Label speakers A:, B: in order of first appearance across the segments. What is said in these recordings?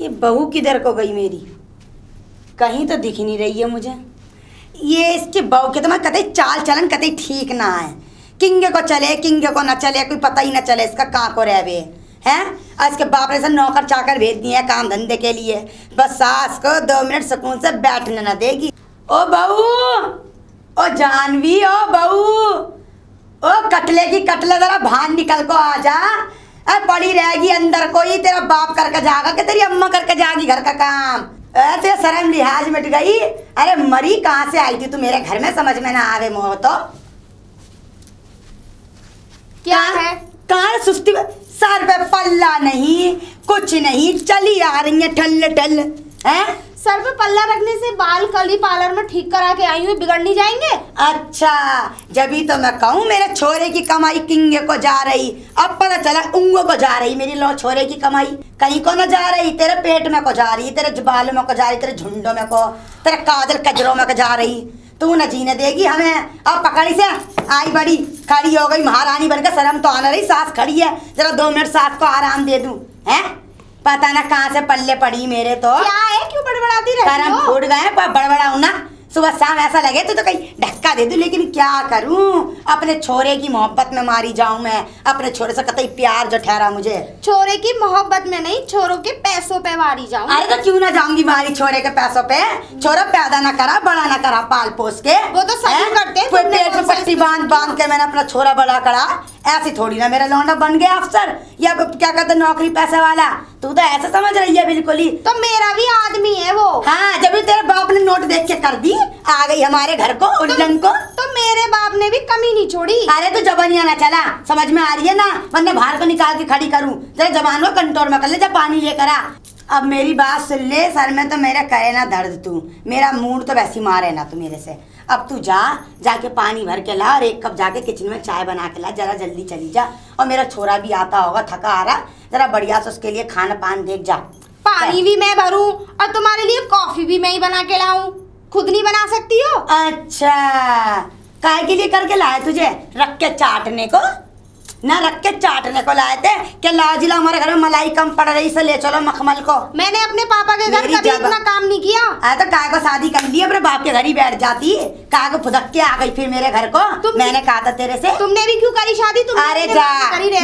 A: ये बहू किधर को गई मेरी, कहीं तो दिख नहीं रही है मुझे। ये इसके बहू के तो मैं कतई चाल चलन कतई ठीक ना है। किंगे को चले किंगे को न चले, कोई पता ही ना चले इसका कहाँ को रह बे हैं। और इसके बाप ने से नौकर चाकर भेज दिए हैं काम धंधे के लिए, बस सास को 2 मिनट सुकून से बैठने ना देगी। ओ बहू, ओ जानवी, ओ बहू, ओ कटले की कटले जरा भान निकल को आ जा। अरे पड़ी रहेगी अंदर कोई, तेरा बाप करके जाएगा कि तेरी अम्मा करके जाएगी घर का काम। तेरा शर्म लिहाज मिट गई। अरे मरी कहाँ से आई थी तू मेरे घर में, समझ में ना आवे मोह तो।
B: क्या है?
A: कहाँ सुस्ती, सर पे पल्ला नहीं कुछ नहीं, चली आ रही है ठल ठल है।
B: सर पे पल्ला रखने से बाल कल ही पार्लर में ठीक करा के आई हुई, बिगड़ नहीं जाएंगे?
A: अच्छा, जभी तो मैं कहूँ मेरे छोरे की कमाई किंगे को जा रही, अब पता चला उंगों को जा रही। मेरी लो छोरे की कमाई कहीं को न जा रही, तेरे पेट में को जा रही, तेरे बालों में को जा रही, तेरे झुंडों में को, तेरे काजल कजरों में को जा रही। तू न जीने देगी हमें। अब पकड़ी से आई बड़ी खड़ी हो गई महारानी बनकर, शर्म तो आना रही। सास खड़ी है, जरा 2 मिनट सास को आराम दे दूं हैं। पता ना कहाँ से पल्ले पड़ी मेरे तो।
B: क्या है, क्यों बड़बड़ाती रहती हो?
A: करम फूट गए पर बड़बड़ाऊ ना, सुबह शाम ऐसा लगे तो कहीं धक्का दे दूं, लेकिन क्या करूं, अपने छोरे की मोहब्बत में मारी जाऊं मैं। अपने छोरे से कतई प्यार जो ठहरा मुझे।
B: छोरे की मोहब्बत में नहीं, छोरों के पैसों पे मारी जाऊं।
A: अरे तो क्यों ना जाऊंगी मारी छोरे के पैसों पे। छोरा पैदा ना करा, बड़ा ना करा पाल पोस के,
B: वो तो सही करते हैं।
A: पेट में पट्टी बांध बांध के मैंने अपना छोरा बड़ा करा। ऐसी थोड़ी ना मेरा लौंडा बन गया अफसर या क्या कहते नौकरी पैसे वाला। तू तो ऐसा समझ रही है बिल्कुल ही।
B: तो मेरा भी आदमी है वो।
A: हाँ, जब भी तेरे बाप ने नोट देख के कर दी, आ गई हमारे घर को उल्लंघन को।
B: तो मेरे बाप ने भी कमी नहीं छोड़ी।
A: अरे तो जबानिया ना चला, समझ में आ रही है ना, वरना बाहर को निकाल के खड़ी करूं। जरा जबान को कंट्रोल में कर ले, जब पानी लेकर आ। अब मेरी बात सुन ले, सर में तो मेरा करे ना दर्द तू, मेरा मूड तो वैसी मारे ना तू मेरे से। अब तू जाके पानी भर के ला और 1 कप जाके किचन में चाय बना के ला, जरा जल्दी चली जा। और मेरा छोरा भी आता होगा थका आ रहा, जरा बढ़िया से उसके लिए खाना पान देख जा।
B: पानी भी मैं भरूं और तुम्हारे लिए कॉफी भी मैं ही बना के लाऊं, खुद नहीं बना सकती हो?
A: अच्छा, काय के लिए करके लाए तुझे, रख के चाटने को ना, रख के चाटने को लाए थे क्या? लाजिला हमारे घर में मलाई कम पड़ रही, से ले चलो मखमल को।
B: मैंने अपने पापा के घर कभी इतना काम नहीं किया।
A: तो काय को शादी कर ली, अपने बाप के घर ही बैठ जाती, काय को फुदक के आ गई फिर मेरे घर को। मैंने कहा था तेरे से।
B: तुमने भी क्यों करी शादी?
A: अरे जा,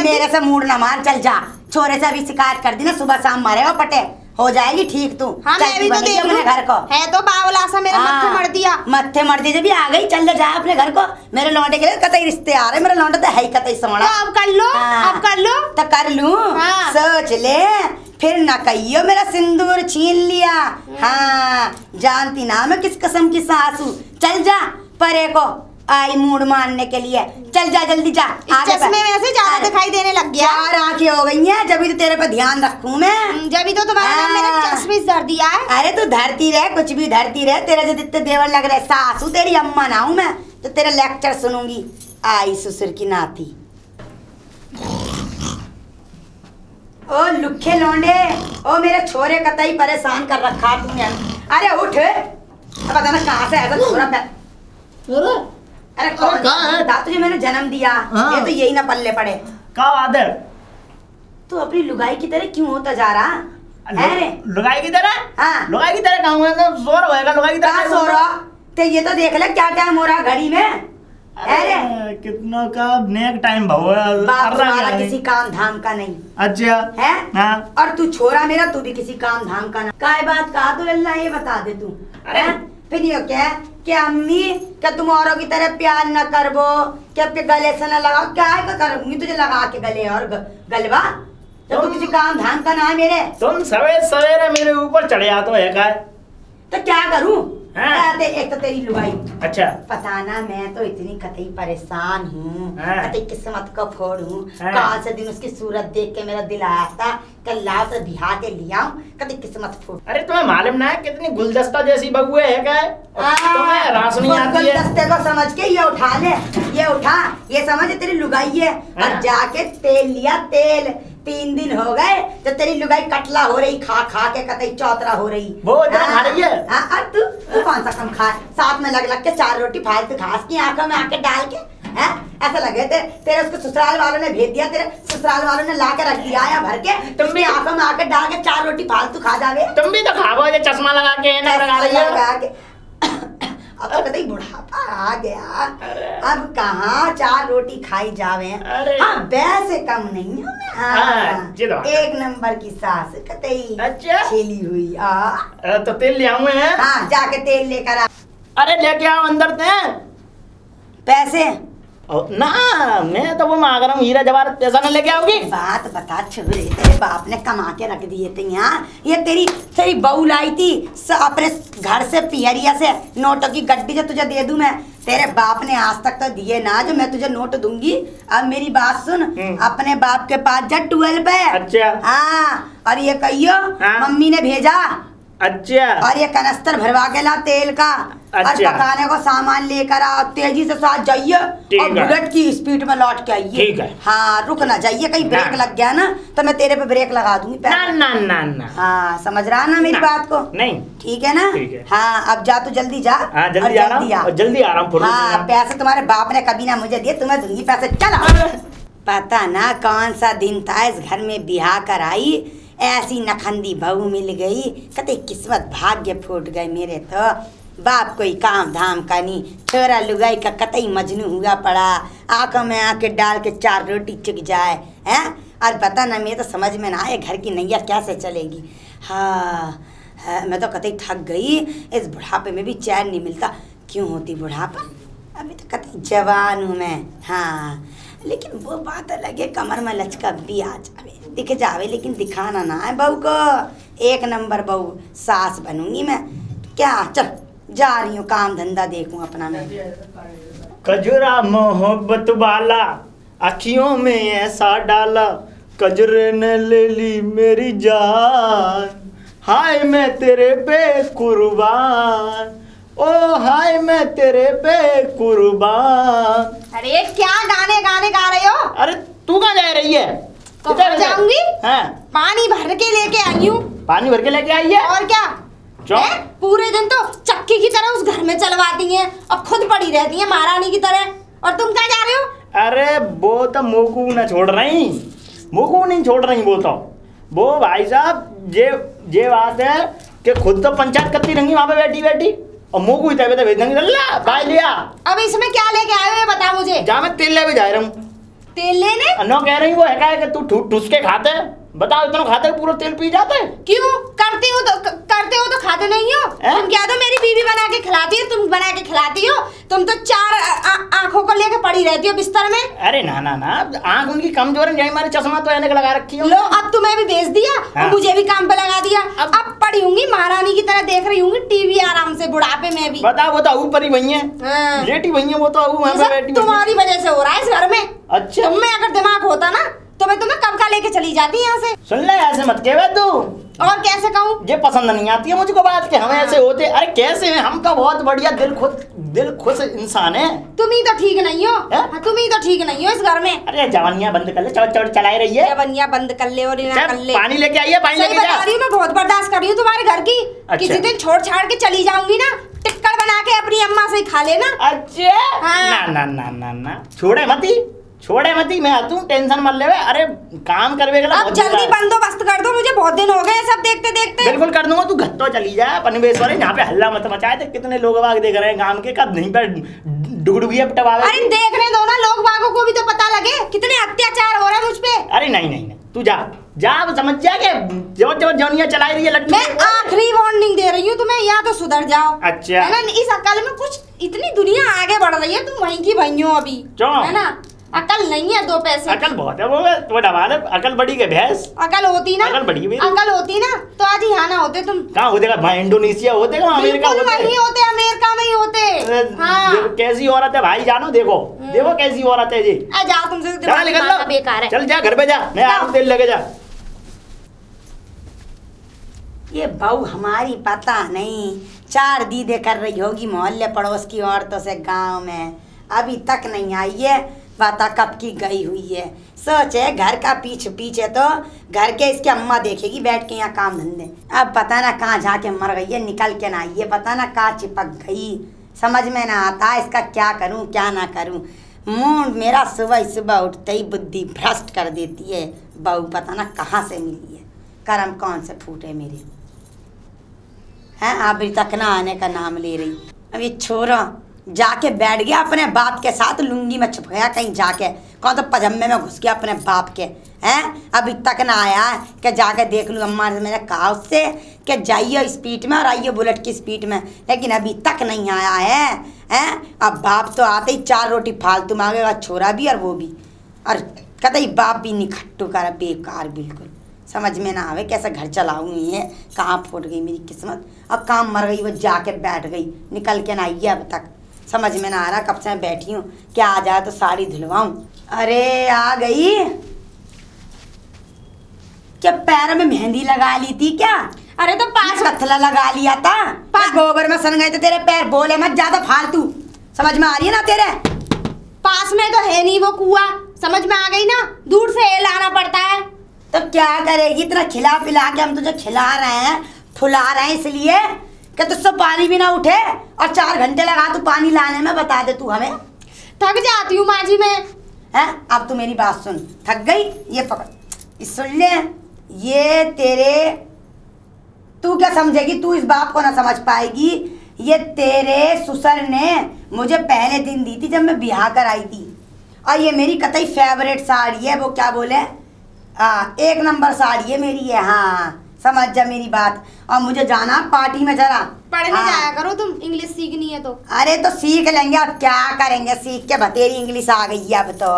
A: मेरे से मूड ना मार, चल जा। छोरे से अभी शिकायत कर दी ना, सुबह शाम मारेगा पटे, हो जाएगी ठीक तू।
B: हाँ, मैं भी तो देख
A: अपने घर को
B: है तो बावला सा मेरे मत्थे मर दिया।
A: मत्थे मर दिया, जब भी आ गई चल जा अपने घर को। मेरे लौंडे के लिए कतई रिश्ते आ रहे, मेरा लौंडा तो है ही कतई सोना।
B: तो अब कर लो।
A: हाँ,
B: अब कर लो
A: तो कर लूं।
B: हाँ।
A: सोच ले, फिर ना कहियो मेरा सिंदूर छीन लिया। हाँ, जानती ना मैं किस कसम की सासू। चल जा, परे को आई मूड मारने के लिए, चल जा जल्दी जा।
B: चश्मे में से ज्यादा दिखाई देने लग गया।
A: 4 आंखें हो गई हैं, जब भी तो तेरे पे ध्यान रखूं मैं।
B: जब भी तो तुम्हारा नाम मेरे चश्मे से धर दिया है।
A: अरे तू धरती रहे, कुछ भी धरती रहे, तेरे जो जितने देवर लग रहे, सासू तेरी अम्मा ना हूं मैं तो तेरा लेक्चर सुनूंगी। आई ससुर की नाती। ओ लुखे लौंडे, ओ मेरे छोरे कतई परेशान कर रखा तूने। अरे उठ, पता ना कहाँ से ऐसा छोरा पे। अरे कौन है? तुझे मैंने जन्म दिया। हाँ। ये तो यही ना पल्ले पड़े।
C: क्या बात है?
A: तू अपनी लुगाई की तरह क्यों होता जा रहा है?
C: लुगाई की तरह?
A: हाँ,
C: लुगाई की तरह कहूँगा तो जोर होएगा। लुगाई की तरह
A: सो रहा ते, ये तो देख ले क्या टाइम हो रहा घड़ी में।
C: अरे कितना का नेक टाइम भाव
A: है, किसी काम धाम का नहीं।
C: अच्छा
A: है।
C: हाँ।
A: और तू छोरा मेरा, तू भी किसी काम धाम का ना। काय बात कहा तू लल्ला, ये बता दे तू।
C: अरे
A: फिर ये क्या अम्मी, क्या तुम औरों की तरह प्यार न करबो, क्या आपके गले से न लगाओ? क्या है करूंगी तुझे लगा के गले और गलवा, जब तू किसी काम धाम का ना है मेरे।
C: तुम सवेरे सवेरे मेरे ऊपर चढ़े आते हो क्या?
A: तो क्या करूं?
C: हाँ।
A: एक तो तेरी लुगाई।
C: अच्छा,
A: पता ना, मैं तो इतनी कतई परेशान हूँ।
C: हाँ।
A: कतई किस्मत का फोड़ हूँ।
C: हाँ।
A: कहाँ से दिन उसकी सूरत देख के मेरा दिल आया था कल लाओ से बिहा के लिया, कतई किस्मत फोड़।
C: अरे तुम्हें मालूम ना है कितनी गुलदस्ता जैसी बहू है क्या? तुम्हें रास नहीं आती है।
A: गुलदस्ते को समझ के ये उठा ले, ये उठा, ये समझ तेरी लुगाई है।
C: हाँ।
A: और जाके तेल लिया, तेल 3 दिन हो गए तो तेरी लुगाई कटला हो रही, खा खा के कतई चौतरा हो रही।
C: वो इतना खा रही है?
A: और तू कौन सा कम खा, साथ में लग लग के 4 रोटी फालतू घास की आंखों में आके डाल के हैं? ऐसा लगे तेरे उसको ससुराल वालों ने भेज दिया, तेरे ससुराल वालों ने ला के रख दिया है भर के, तुम भी आंखों में आकर डाल के 4 रोटी फालतू खा जावे।
C: तुम भी तो खाओ, ये चश्मा लगा के ना लगा रही है।
A: अब तो कहते बुढ़ापा आ गया, अब कहाँ 4 रोटी खाई जावे। हाँ वैसे कम नहीं हूँ मैं, हाँ, 1 नंबर की सास कतई। अच्छा छीली हुई।
C: तो तेल ले आऊँ है?
A: हाँ जाके तेल लेकर आ।
C: अरे लेके आओ अंदर से
A: पैसे
C: ना, मैं तो वो मांग रहा हूँ हीरा जवाहरात, पैसा ना लेके आओगी?
A: बात बता छोरे, तेरे बाप ने कमा के रख दिए थे यहाँ, ये तेरी बहू लाई थी अपने घर से पिहरिया से नोटों की गड्डी जो तुझे दे दूं मैं, तेरे बाप ने आज तक तो दिए ना जो मैं तुझे नोट दूंगी। अब मेरी बात सुन, अपने बाप के पास जा 12 पे। अच्छा हाँ, और ये कहियो मम्मी ने भेजा। अच्छा, और ये कनस्तर भरवा के ला तेल का। अच्छा। और पकाने को सामान लेकर आओ, तेजी से साथ जाइए और बुलेट की स्पीड में लौट के आइए। ठीक है। हाँ रुक ना जाइए, कहीं ब्रेक लग गया ना तो मैं तेरे पे ब्रेक लगा दूंगी। ना ना ना ना। हाँ समझ रहा ना मेरी बात को? नहीं। ठीक है ना? ठीक है। हाँ अब जा, तू जल्दी जा। हाँ जल्दी आ रहा हूँ। हाँ पैसे तुम्हारे बाप ने कभी ना मुझे दिए, तुम्हें दूंगी पैसे। चला। पता ना कौन सा दिन था, इस घर में ब्याह कर आई, ऐसी नखंदी बहू मिल गई, कते किस्मत भाग्य फूट गए मेरे। तो बाप कोई काम धाम का नहीं, छोरा लुगाई का कतई मजनू हुआ पड़ा, आंखों में आके डाल के 4 रोटी चुक जाए हैं। और पता ना, मेरे तो समझ में ना आए घर की नैया कैसे चलेगी। हाँ मैं तो कतई थक गई, इस बुढ़ापे में भी चैन नहीं मिलता। क्यों होती बुढ़ापा, अभी तो कतई जवान हूँ मैं। हाँ लेकिन वो बात अलग है, कमर में लचका भी आ जावे, दिख जावे, लेकिन दिखाना ना है बहू को। 1 नंबर बहू सास बनूंगी मैं। क्या चल जा रही हूँ, काम धंधा देखूं अपना मैं।
C: कजरा मोहब्बत वाला अखियों में ऐसा डाला, कजरे ने ले ली मेरी जान, हाय मैं तेरे पे कुर्बान, ओ हाय मैं तेरे पे कुर्बान।
B: अरे क्या गाने गा रहे हो?
C: अरे तू कहाँ जा रही है?
B: तो जाऊंगी।
C: हाँ
B: पानी भर के लेके आई हूँ।
C: पानी भर के लेके आई है?
B: और क्या, पूरे दिन तो चक्की की तरह उस घर में चलवाती हैं और खुद पड़ी रहती हैं महारानी की तरह। और तुम कहाँ जा रहे हो?
C: अरे वो तो मोकू न छोड़ रही, मोकू नहीं छोड़ रही वो भाई साहब ये बात है कि खुद तो पंचायत करती रहेंगी वहाँ पे बैठी बैठी, और मोकू इतना बेटा भेज देंगे। भाई लिया।
B: अब इसमें क्या लेके आए हो बता मुझे।
C: जा मैं तेल ले भी जा रहा हूँ।
B: तेल लेने?
C: नो कह रही वो है कि तू ठूस के खाते, बताओ इतना खाते पूरा तेल पी जाते?
B: क्यों करते हो तो खाते नहीं हो? तुम क्या तो मेरी बीवी बना के खिलाती है, तुम बना के खिलाती हो, तुम तो 4 आंखों को लेके पड़ी रहती हो बिस्तर में।
C: अरे ना ना ना, आंख उनकी कमजोर है, हमारी चश्मा तो ऐनक लगा रखी है।
B: लो अब तुम्हें भी भेज दिया। हाँ। और मुझे भी काम पे लगा दिया। अब पड़ी होंगी महारानी की तरह, देख रही होंगी टीवी आराम से बुढ़ापे में भी।
C: बताओ वो तो ऊपर ही वही है, लेटी वही है वो तो
B: तुम्हारी वजह से हो रहा है इस घर में। अच्छा तुम में अगर दिमाग होता ना तो मैं तुम्हें कब का लेके चली जाती यहाँ से।
C: सुन ले ऐसे मत कहे तू।
B: और कैसे कहूँ?
C: ये पसंद नहीं आती है मुझको बात कि हम ऐसे होते। अरे कैसे हैं हम तो बहुत बढ़िया दिल खुश इंसान है।
B: तुम ही तो ठीक नहीं हो। तुम ही तो ठीक नहीं हो इस घर में।
C: अरे जवानियाँ बंद कर ले, चढ़ चलाई रही है।
B: जवानियाँ बंद कर ले और ना कर ले।
C: पानी लेके आइए, पानी लेके जा।
B: मैं बहुत बर्दाश्त कर रही हूँ तुम्हारे घर की। किसी दिन छोड़ छाड़ के चली जाऊंगी ना, टिक्कड़ बना के अपनी अम्मा से खा लेना।
C: अच्छा ना ना ना ना, छोड़े मती मैं आती हूँ, टेंशन मत ले। अरे काम करवे के
B: अब जल्दी बंदोबस्त कर दो, मुझे बहुत दिन हो गए सब देखते देखते।
C: बिल्कुल कर दूंगा, तू घर तो चली जा पनवेश्वर, यहाँ पे हल्ला मत मचाए थे। कितने लोग बाग देख रहे हैं गांव के, कब नहीं पर डुगडुगिया पटवावे।
B: अरे देखने दो ना, लोग बागों को भी तो पता लगे कितने अत्याचार हो रहे हैं मुझ पे।
C: अरे नहीं तू जा समझ जा के जो जौनिया चलाई रही है लट्टू।
B: मैं आखिरी वार्निंग दे रही हूँ तुम्हें, या तो सुधर जाओ। अच्छा है ना, इस अकल में कुछ इतनी दुनिया आगे बढ़ रही है, तुम वहीं की वहीं हो अभी, है ना। अकल नहीं है 2 पैसे।
C: अकल बहुत है वो दबा दे। अकल बड़ी के भैंस।
B: अकल होती ना, अकल होती ना तो आज यहाँ ना होते तुम।
C: कहाँ होते का? इंडोनेशिया होते का, अमेरिका होते,
B: वहीं होते, अमेरिका में ही होते। हाँ।
C: कैसी औरत है भाई जानो, देखो कैसी औरत है जी।
B: जा तुमसे बेकार है।
C: चल जा घर पे जा, मैं आ रहा हूँ, तेल लगे जा।
A: ये बहू हमारी पता नहीं 4 दीदे कर रही होगी मोहल्ले पड़ोस की औरतों से गांव में, अभी तक नहीं आई है। पता कब की गई हुई है। सोचे घर का पीछे तो घर के इसकी अम्मा देखेगी बैठ के यहाँ काम धंधे। अब पता ना कहाँ जाके मर गई है, निकल के ना आई है, पता ना कहाँ चिपक गई, समझ में ना आता इसका क्या करूँ क्या ना करूँ। मूड मेरा सुबह सुबह उठते ही बुद्धि भ्रष्ट कर देती है। बहू पता ना कहाँ से मिली है, कर्म कौन से फूटे मेरे हैं। अभी तक ना आने का नाम ले रही। अब ये छोरा जाके बैठ गया अपने बाप के साथ, लुंगी में छुप गया कहीं जाके, कौन तो पजामे में घुस गया अपने बाप के हैं। अभी तक ना आया है कि जाके देख लूँ। अम्मा ने मैंने कहा उससे कि जाइए स्पीड में और आइए बुलेट की स्पीड में, लेकिन अभी तक नहीं आया है। अब बाप तो आते ही 4 रोटी फालतू मांगेगा, छोरा भी और वो भी, और कतई बाप भी निखट्टू कर बेकार बिल्कुल। समझ में ना आवे कैसे घर चलाऊँ। ये कहाँ फूट गई मेरी किस्मत। अब काम मर गई, वो जाके बैठ गई, निकल के ना आई है अब तक। समझ में ना आ रहा कब से मैं बैठी हूँ, क्या आ जाए तो साड़ी धुलवाऊँ। अरे आ गई क्या? पैर में मेहंदी लगा ली थी क्या?
B: अरे तो पास
A: कथला लगा लिया था, गोबर में सन गए थे तेरे पैर। बोले मत ज्यादा फालतू, समझ में आ रही है ना तेरे?
B: पास में तो है नहीं वो कुआं, समझ में आ गई ना, दूर से लाना पड़ता है।
A: तो क्या करेगी, इतना खिला पिला के हम तुझे खिला रहे हैं, फुला रहे हैं, इसलिए कि तुझसे पानी भी ना उठे और 4 घंटे लगा तू पानी लाने में। बता दे तू हमें।
B: थक जाती हूँ माँ जी मैं।
A: है अब तू मेरी बात सुन। थक गई? ये पकड़, सुन ले, ये तेरे, तू क्या समझेगी, तू इस बात को ना समझ पाएगी। ये तेरे ससुर ने मुझे पहले दिन दी थी जब मैं ब्याह कर आई थी, और ये मेरी कतई फेवरेट साड़ी है। वो क्या बोले, 1 नंबर साड़ी है मेरी है। हाँ समझ जा मेरी बात। और मुझे जाना पार्टी में जरा।
B: पढ़ने जाया करो तुम, इंग्लिश सीखनी है तो।
A: अरे तो सीख लेंगे, अब क्या करेंगे सीख के, बतेरी इंग्लिश आ गई है अब तो।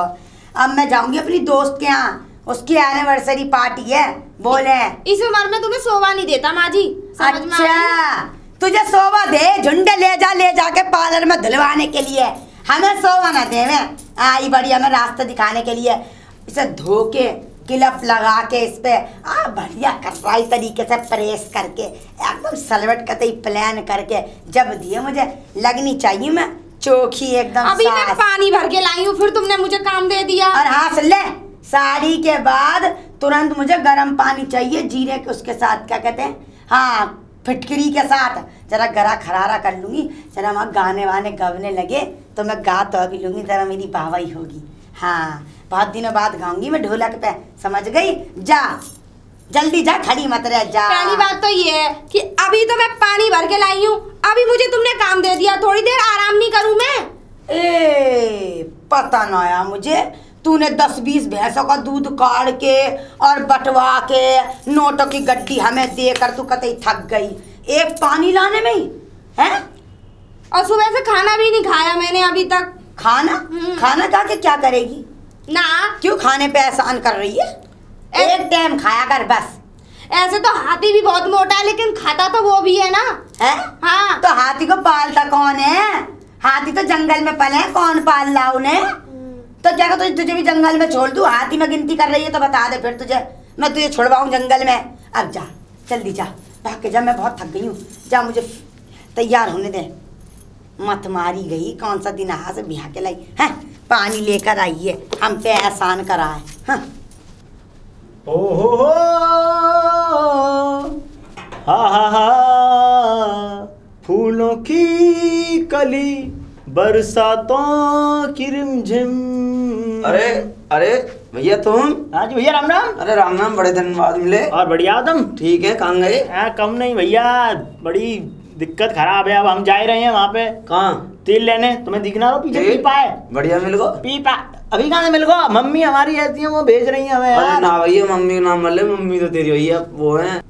A: अब मैं जाऊंगी अपनी दोस्त के यहाँ, उसकी एनिवर्सरी पार्टी है। बोले
B: इस उम्र में तुम्हें शोभा नहीं देता माँ जी।
A: अच्छा तुझे शोभा दे, झुंडे ले जाके पार्लर में धुलवाने के लिए, हमें शोभा ना दे। मैं आई बढ़िया में रास्ता दिखाने के लिए, इसे धो के क्लिप लगा के इस पे बढ़िया कटराई तरीके से प्रेस करके एकदम सलवट कतई प्लान करके जब दिए मुझे लगनी चाहिए मैं चोखी एकदम।
B: अभी मैं पानी भर के लाई हूँ, फिर तुमने मुझे काम दे दिया।
A: और हाँ सुन ले, साड़ी के बाद तुरंत मुझे गर्म पानी चाहिए, जीरे के उसके साथ, क्या कहते हैं, हाँ फिटकरी के साथ। जरा गला खरारा कर लूँगी, जरा वहाँ गाने वाने गवने लगे तो मैं गा तो अभी लूँगी, जरा मेरी वाहवाही होगी। हाँ बहुत दिनों बाद गाऊंगी मैं ढोलक पे, समझ गई? जा जल्दी जा, खड़ी मत रह जा।
B: पहली बात तो ये है कि अभी तो मैं पानी भर के लाई हूँ, अभी मुझे तुमने काम दे दिया, थोड़ी देर आराम नहीं करूँ मैं?
A: पता ना आया मुझे, तूने 10-20 भैंसों का दूध काढ़ के और बटवा के नोटों की गड्डी हमें देकर तू कतई थक गई एक पानी लाने में ही है।
B: और सुबह से खाना भी नहीं खाया मैंने अभी तक।
A: खाना खा के क्या करेगी
B: ना?
A: क्यों खाने पे एहसान कर रही है? एक टाइम खाया कर बस।
B: ऐसे तो हाथी भी बहुत मोटा है, लेकिन खाता तो वो भी है ना।
A: है?
B: हाँ।
A: तो हाथी को पालता कौन है? हाथी तो जंगल में पले, कौन पाल रहा उन्हें? तो क्या तुझे भी जंगल में छोड़ दूं? हाथी में गिनती कर रही है तो बता दे फिर तुझे, मैं तुझे छुड़वाऊं जंगल में। अब जा जल्दी जा, भाग के जा, मैं बहुत थक गई हूँ। जा मुझे तैयार होने दे। मत मारी गई, कौन सा दिन आज से ब्याह के लाई है, पानी लेकर आई है, हम पे एहसान करा है। हाँ।
C: ओहो हा फूलों की कली बरसातों की रिमझिम।
D: अरे भैया तुम?
C: हाँ जी भैया, राम राम।
D: अरे राम राम, बड़े दिन बाद मिले।
C: और बढ़िया तुम?
D: ठीक है, कहाँ गए?
C: कम नहीं भैया, बड़ी दिक्कत खराब है। अब हम जा रहे हैं वहाँ पे।
D: कहाँ?
C: तेल लेने, तुम्हें दिखना रहो पीछे पीपा है।
D: बढ़िया मिल गो
C: पीपा। अभी कहाँ से मिल गो? मम्मी हमारी ऐसी है, वो भेज रही है हमें।
D: अरे ना भैया, मम्मी का नाम मत ले, मम्मी तो तेरी भैया वो है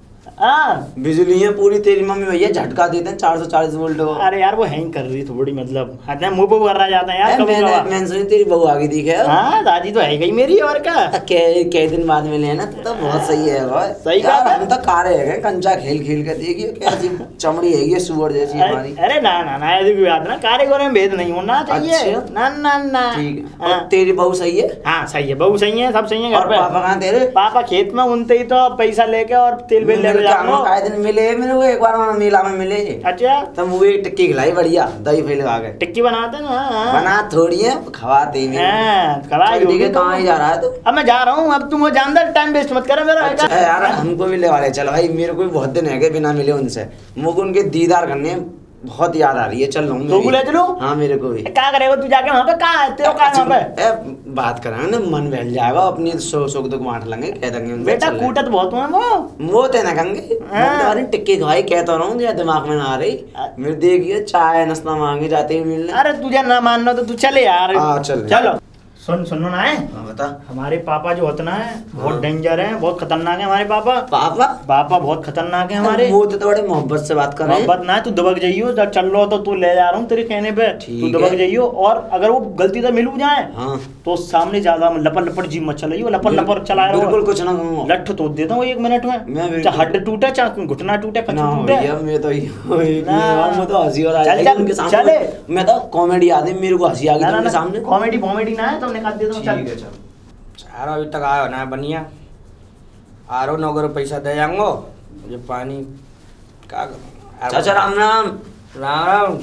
D: बिजली है पूरी तेरी मम्मी भैया, झटका देते हैं 440 वोल्ट को।
C: अरे यार वो हैंग कर रही थोड़ी, मतलब मुंह पे कर रहा जाता है यार।
D: मैंने सुनी तेरी बहू आगे दिखे।
C: हाँ दादी तो है गई मेरी, और क्या।
D: कई दिन बाद मिले हैं ना, तो बहुत सही है भाई।
C: सही यार,
D: हम तो कारे है कंचा खेल खेल के देखिए कैसी चमड़ी है सुअर जैसी हमारी।
C: अरे ना ना ना, ऐसी कोई बात ना, कारे गोरे में भेद नहीं होना चाहिए। ना ना ना,
D: ठीक है। तेरी बहू सही है?
C: हाँ सही है, बहू सही है, सब सही है। घर पे
D: पापा कहाँ तेरे?
C: पापा खेत में, उनते ही तो पैसा लेके और तेल बेल लेके
D: दिन मिले मेरे को, एक बार मेला में मिले।
C: अच्छा,
D: तो मुझे टिक्की खिलाई बढ़िया, दही फैल लगा के।
C: टिक्की बनाते ना?
D: बना थोड़ी है, खवाते ही नहीं। कहाँ ही जा रहा है तू?
C: अब मैं जा रहा हूँ, अब तुम वो जानदार, टाइम वेस्ट मत करो मेरा।
D: अच्छा यार, हमको मिलने वाले, चल भाई, मेरे को बहुत दिन है बिना मिले उनसे, मुझे उनके दीदार करने बहुत याद आ रही है, चल रहा
C: तो ले चलो।
D: हाँ मेरे को भी।
C: क्या करेगा तू जाके वहाँ पे? कहाँ है तेरा? कहाँ वहाँ पे?
D: बात करांगे ना, मन बहल जाएगा, अपनी सुख दुख बांट लेंगे, कह देंगे
C: बेटा कूटत बहुत हुआ
D: वो ते ना कहेंगे टिक्के खाई, कहता रहा हूँ दिमाग में ना आ रही मेरे। देखिए चाय नाश्ता मांगे जाते ही मिलने।
C: अरे तुझे ना मानना तो तू चले यार। चलो सुनो ना है,
D: बता।
C: हमारे पापा जो होता है बहुत डेंजर है, बहुत खतरनाक है हमारे पापा। पापा बहुत खतरनाक है हमारे।
D: वो तो थोड़े मोहब्बत से बात कर रहे हैं।
C: मोहब्बत ना है, तू दबक जाइयो, जब चल रहा हो तो तू ले जा रहा हूँ तेरे कहने पे, तू दबक जाइयो। और अगर वो गलती से मिलू जाए तो सामने ज्यादा लपड़ लपड़ जी मत चलाइयो, लपड़ लपड़ चलाए रहो,
D: बिल्कुल कुछ ना कहूंगा।
C: लठ तो दे दूं 1 मिनट में, चाहे हड्ड टूटे चाहे घुटना टूटे,
D: मैं तो हंसी और चले। मैं तो कॉमेडी आदमी, मेरे को हंसी आ गई उनके सामने।
C: कॉमेडी ना है तो निकाल देता हूँ। चल
E: चारो अभी तक आयो ना बनिया, आ रहा 9 पैसा दे जाऊंगो मुझे पानी क्या करूं।
D: चाचा राम राम।
E: राम राम।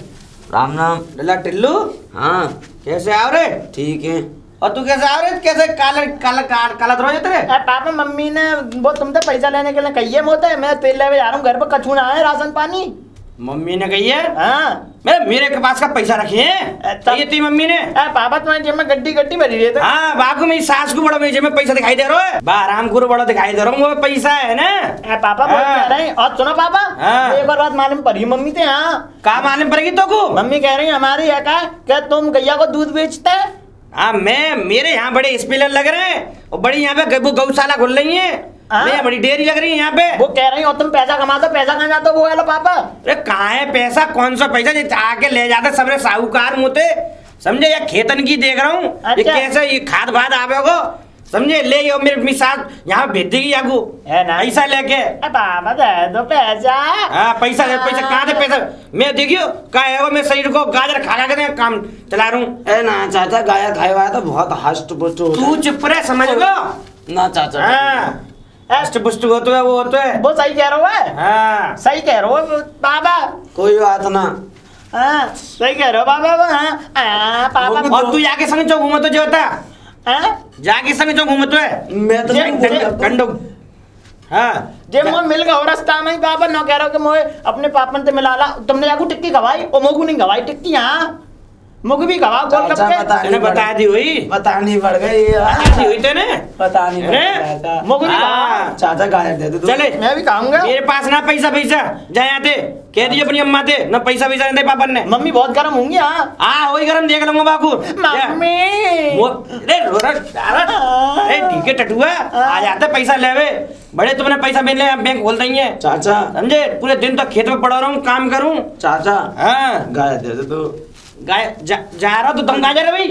D: राम राम।
E: लल्ला टिल्लू।
D: हाँ
E: कैसे आओ रे?
D: ठीक है।
E: और तू कैसे आओ रे? कैसे काला काला काला रोज तेरे?
C: पापा मम्मी ने वो तुमसे पैसा लेने के लिए कहिए मोते, मैं तेल लेवे जा रहा हूँ, घर पर कछू ना है, राशन पानी।
E: मम्मी ने कही है?
C: हाँ
E: मेरे के पास का पैसा रखी है ये थी मम्मी ने।
C: पापा तुम्हारी जेब में गड्डी भरी रही है।
E: हाँ बाबू मेरी सास को बड़ा मेरी जेब में पैसा दिखाई दे रहा है, आराम को बड़ा दिखाई दे रहा हूँ, वो पैसा है ना।
C: पापा बहुत कह रहे हैं। और सुनो पापा, एक बार बात मालूम पड़ी मम्मी थे। हाँ
E: कहा मालूम पड़ेगी तो को? मम्मी
C: कह रही है हमारी है क्या तुम गैया को दूध बेचते है?
E: हाँ मेरे यहाँ बड़े स्पिलर लग रहे हैं और बड़ी यहाँ पे गौशाला खुल रही है, बड़ी डेयरी लग रही है यहाँ पे।
C: वो कह रही हो तुम पैसा कमाते, पैसा कहाँ जाता? वो वाला पापा।
E: अरे कहाँ है पैसा? कौन सा पैसा? आके ले जाते सबरे साहूकार मुते, समझे? या खेतन की देख रहा हूँ। अच्छा। ये कैसे ये खाद भाद आवेगो, समझे? ले यो मेरे मिसाज यहाँ भेज देगी यागू ऐसा लेके।
C: पापा दे दो पैसा।
E: हाँ पैसा कहाँ से पैसा? मैं देखियो क्या है, मैं शरीर को गाजर खा के काम चला रहा हूँ।
D: ना चाचा गाया खाए हुआ तो बहुत हष्ट पुष्ट।
E: तू चुप रहे, समझ लो
D: ना चाचा।
E: हाँ हष्ट पुष्ट होते है, वो होते है।
C: वो सही कह रहा है।
E: हाँ
C: सही कह रहा हो पापा,
D: कोई बात ना।
C: हाँ सही कह रहे हो पापा। हाँ पापा।
E: और तू जाके संग चौ घूमत जो होता जाके संग चौ घूमत है?
D: मैं तो
E: कंडो। हाँ
C: जे मोह मिल गया रास्ता में पापा ना कह रहा कि मोह अपने पापन से मिला ला। तुमने जाकू टिक्की खवाई और मोगू नहीं खवाई टिक्की। यहाँ मोगू भी खवाओ गोलगप्पे।
E: बता दी हुई,
D: बतानी पड़ गई
E: हुई तेने,
D: बतानी पड़
C: मोगू नहीं खवाओ।
D: चाचा गायब दे दो।
E: चले
C: मैं भी खाऊंगा।
E: मेरे पास ना पैसा जाए आते कह दिए अपनी अम्मा थे ना पैसा नहीं दे पापन ने।
C: मम्मी बहुत गर्म होंगी। हाँ
E: वही गर्म देख लूंगा बाबू।
C: मम्मी
E: ठीक है टटुआ आ जाते पैसा लेवे, बड़े तुमने पैसा मिलने बैंक खोल देंगे
D: चाचा,
E: समझे? पूरे दिन तक खेत में पड़ा रहा हूँ, काम करूँ चाचा। हाँ
D: गाय दे दो।
E: गाय जा रहा तो तुम कहाँ जा रहे भाई?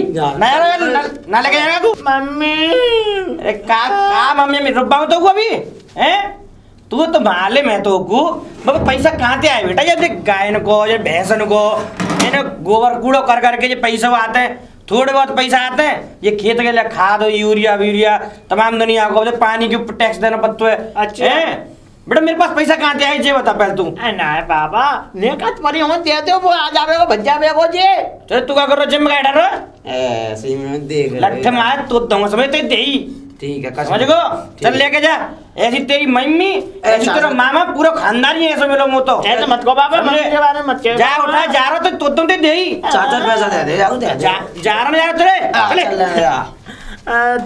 E: ना लेके जाएगा तू?
C: मम्मी
E: अरे का मम्मी मैं रुक पाऊँ तो अभी हैं? तू तो माले में तो को मगर पैसा कहाँ से आए बेटा? ये गायन को ये भैंसन को गोबर कूड़ो कर करके ये पैसे आते हैं, थोड़े बहुत पैसा आते हैं ये खेत के लिए खाद यूरिया तमाम दुनिया को पानी के ऊपर टैक्स देना पड़ता है। अच्छा बेटा मेरे पास पैसा कहाँ से आए जे बता पहले तू।
C: ना बाबा नेकत परी हो दे दो, वो आ जावे को भज्जा वे को जे।
E: चल तू क्या कर रहा जिम का डर
D: ऐसे ही मैं देख
E: लट्ठ मार तो दूंगा समझ ते दे ही।
D: ठीक है
E: समझ गो? चल लेके जा। ऐसी तेरी मम्मी ऐसी तेरा मामा पूरा खानदान ही ऐसे मिलो मोतो।
C: ऐसे मत को बाबा, मम्मी के बारे में मत कहो।
E: जा उठा जा रहा तो तुम दे ही।
D: चाचा पैसा दे दे
E: जा रहा तेरे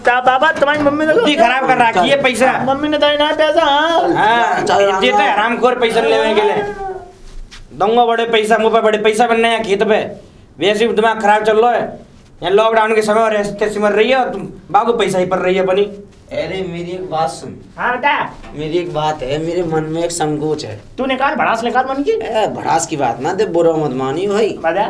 C: ता बाबा तुम्हारी मम्मी ने
E: बुद्धि खराब कर रखी है पैसा।
C: मम्मी ने देना है पैसा।
E: हाँ देते हैं हरामखोर पैसा लेने के लिए। दूंगा बड़े पैसा मुँह पे, बड़े पैसा बनने हैं खेत पे। वैसे भी दिमाग खराब चल रहा है यहाँ लॉकडाउन के समय और ऐसे सिमर रही है और तुम बाबू पैसा ही पड़ रही है बनी।
D: अरे मेरी एक बात सुन।
C: हाँ बेटा
D: मेरी एक बात है, मेरे मन में एक संकोच है।
C: तूने कहा भड़ास निकाल मन की।
D: भड़ास की बात ना दे, बुरा मत मानी भाई।
C: बता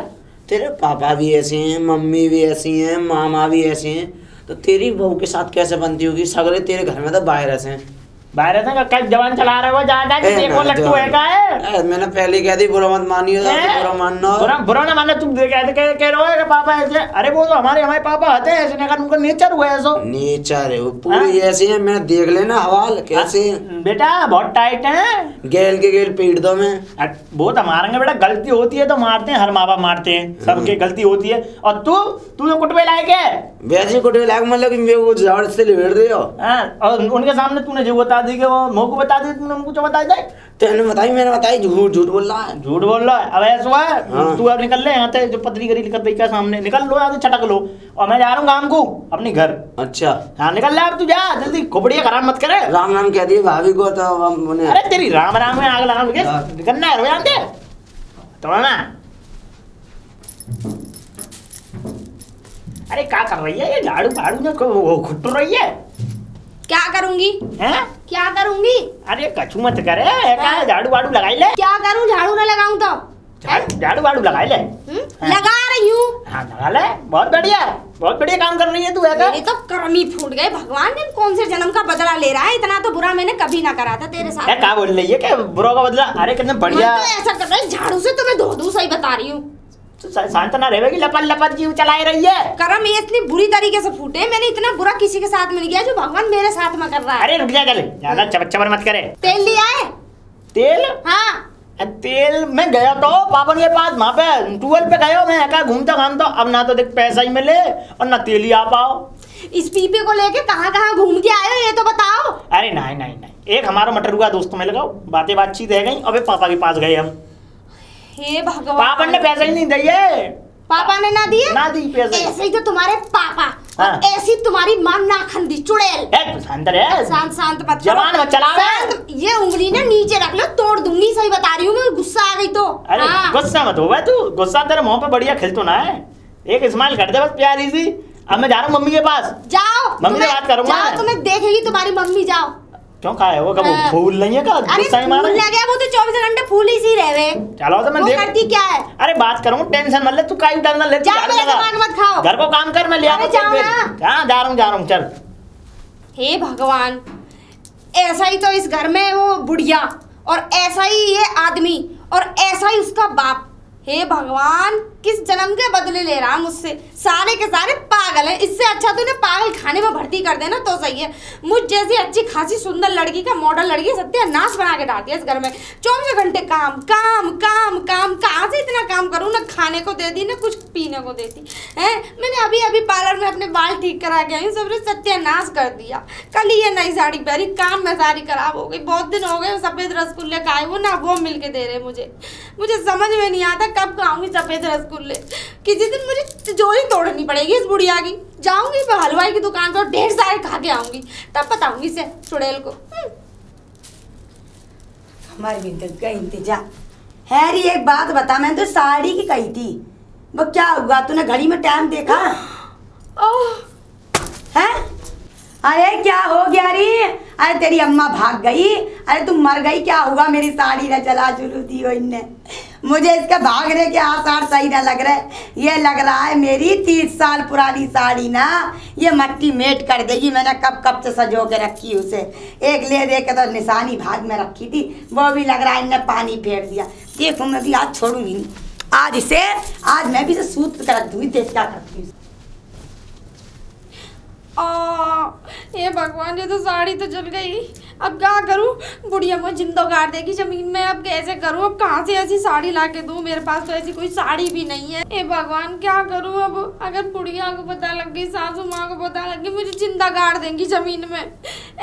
D: तेरे पापा भी ऐसे हैं, मम्मी भी ऐसी हैं, मामा भी ऐसे हैं, तो तेरी बहू के साथ कैसे बनती होगी? सगले तेरे घर में तो बाहर ऐसे
C: बाहर था कल जवान चला रहे हो ज्यादा कि देखो लट्टू है का है।
D: मैंने पहले कह दी बुरा मत मानियो, बुरा मानना
C: बुरा ना मानना। तुम कह रहे हो कि पापा ऐसे। अरे वो तो हमारे पापा आते हैं ऐसे, नहीं उनका नेचर हुआ है ऐसा।
D: नेचर है वो पूरी ऐसे है। मैंने देख लेना हवाल कैसे
C: बेटा बहुत टाइट है।
D: गेल के गेल पीट दो मैं।
C: बहुत हमारे बेटा गलती होती है तो मारते हैं, हर माँ बाप मारते हैं, सबके गलती होती है। और तू कुटबे लायक है
D: वैसे कुटबे लायक मतलब कि मैं वो जड़ से लिबेड़ रहे हो।
C: और उनके सामने तूने जो बता बता दी कि वो मोह को बता दी, तुमने हमको बता दे।
D: तेने बताई, मैंने बताई, झूठ झूठ बोल रहा है,
C: झूठ बोल रहा है। अब ऐसा है
D: हाँ।
C: तू अब निकल ले यहाँ से, जो पतरी करी कर दी का सामने निकल लो, यहाँ से छटक लो, और मैं जा रहा हूँ काम को अपने घर।
D: अच्छा
C: हाँ निकल ले अब, तू जा जल्दी, खोपड़िया खराब मत करे।
D: राम राम कह दिए भाभी को तो उन्हें।
C: अरे तेरी राम राम में आग लगा लगे, निकलना है यहाँ से तो ना। अरे क्या कर रही है ये, झाड़ू फाड़ू में खुट्टू रही है।
B: क्या करूंगी?
C: हैं?
B: क्या करूंगी?
C: अरे कछु मत करे, क्या झाड़ू वाड़ू लगाई ले।
B: क्या करूं, झाड़ू ना लगाऊं तो?
C: झाड़ू वाड़ू लगाई ले।
B: लगा रही हूँ।
C: हाँ लगा ले, बहुत बढ़िया काम कर रही है तू।
B: मेरे तो कर्म ही फूट गए, भगवान ने कौन से जन्म का बदला ले रहा है, इतना तो बुरा मैंने कभी ना करा था तेरे साथ।
C: क्या बोल रही है कि बुरा का बदला? अरे कितने बढ़िया।
B: तो ऐसा कर रहा है, झाड़ू से तुम्हें धो दूं, सही बता रही हूँ।
C: शांत ना रहेगी, लपट लपट जीव चलाई रही है।
B: कर्म ये इतनी बुरी तरीके से फूटे, मैंने इतना बुरा किसी के साथ में नहीं किया जो भगवान मेरे साथ में कर रहा है।
C: अरे रुक जा, चले ज्यादा चबर मत करे।
B: तेल लिया है?
C: तेल?
B: हाँ
C: तेल मैं गया तो पापन के पास, वहाँ पे टूवेल पे गया मैं, क्या घूमता घामता, अब ना तो देख पैसा ही मिले और ना तेल ही आ पाओ।
B: इस पीपे को लेके कहाँ कहाँ घूम के आए हो ये तो बताओ।
C: अरे नहीं, एक हमारा मटरुआ दोस्त में लगाओ, बातचीत रह गई। अबे पापा के पास गए हम।
B: हे भगवान,
C: पापा ने पैसा ही नहीं दिए।
B: पापा ने ना दिए?
C: ना दी पैसे।
B: ऐसे ही तो तुम्हारे पापा
C: हाँ।
B: और ऐसी तुम्हारी मां नाखन दी चुड़ैल।
C: शांत रहे,
B: शांत मत
C: जवान मत चलावे।
B: ये उंगली ना नीचे रख लो, तोड़ दूंगी, सही बता रही हूँ मैं, गुस्सा आ गई तो।
C: अरे गुस्सा मत हो भाई तू, गुस्सा तेरे मुंह पे बढ़िया खिल तो ना है, एक स्माइल कर दे बस प्यारी सी। अब मैं जा रहा हूँ मम्मी के पास।
B: जाओ,
C: मम्मी से बात करूंगा।
B: जाओ, तुम्हें देखेगी तुम्हारी मम्मी, जाओ।
C: क्यों कहा है वो, कब फूल नहीं है?
B: अरे फूल लगे, वो तो 24 घंटे फूल ही सी रहे।
C: चलो तो मैं देख
B: करती क्या है।
C: अरे बात करूँ, टेंशन मत ले तू, काई टेंशन ले,
B: जा, मेरा दिमाग मत खाओ।
C: घर को काम कर, मैं ले आऊंगा। हाँ जा रहा हूँ चल।
B: हे भगवान, ऐसा ही तो इस घर में वो बुढ़िया, और ऐसा ही ये आदमी, और ऐसा ही उसका बाप। हे भगवान, किस जन्म के बदले ले रहा मुझसे, सारे के सारे पागल हैं। इससे अच्छा तो इन्हें पागल खाने में भर्ती कर देना तो सही है। मुझ जैसी अच्छी खासी सुंदर लड़की का मॉडल लड़की सत्यानाश बना के डालती है इस घर में। 24 घंटे काम काम काम काम, कहाँ से इतना काम करूँ, ना खाने को दे दी ना कुछ पीने को देती है। मैंने अभी अभी पार्लर में अपने बाल ठीक करा के आई, सबने सत्यानाश कर दिया। कल ही ये नई साड़ी पहनी, काम में सारी खराब हो गई। बहुत दिन हो गए सफेद रसगुल्ले खाए, वो ना वो मिल के दे रहे मुझे समझ में नहीं आता कब खाऊंगी सफेद रसगुल्ले। किसी दिन मुझे तिजोरी तोड़नी पड़ेगी इस बुढ़िया की। जाऊंगी मैं हलवाई की दुकान पर, ढेर सारे खा के आऊंगी, तब बताऊंगी इसे चुड़ैल को।
A: हमारे भी का इंतजार। हैरी एक बात बता, मैं तो साड़ी की कही थी, वो क्या हुआ? तूने घड़ी में टाइम देखा है? अरे क्या हो गया रे? अरे तेरी अम्मा भाग गई, अरे तुम मर गई, क्या हुआ? मेरी साड़ी न चला चुलू थी वो इनने, मुझे इसका भागने के आसार सही ना लग रहे। ये लग रहा है मेरी 30 साल पुरानी साड़ी ना ये मट्टी मेट कर देगी। मैंने कब से सजो के रखी उसे, एक ले दे के तो निशानी भाग में रखी थी, वो भी लग रहा है इनने पानी फेंक दिया। देखो मैं भी आज छोड़ूंगी नहीं, आज मैं भी इसे सूत्र कर रख दूंगी, देख क्या करती हूँ।
B: ये भगवान, ये तो साड़ी तो जल गई, अब क्या करूं? बुढ़िया मुझे जिंदा गाड़ देगी जमीन में, अब कैसे करूं? अब कहाँ से ऐसी साड़ी ला के दूं? मेरे पास तो ऐसी कोई साड़ी भी नहीं है। ये भगवान क्या करूं अब? अगर बुढ़िया को पता लग गई, सासू माँ को पता लग गई, मुझे जिंदा गाड़ देंगी जमीन में।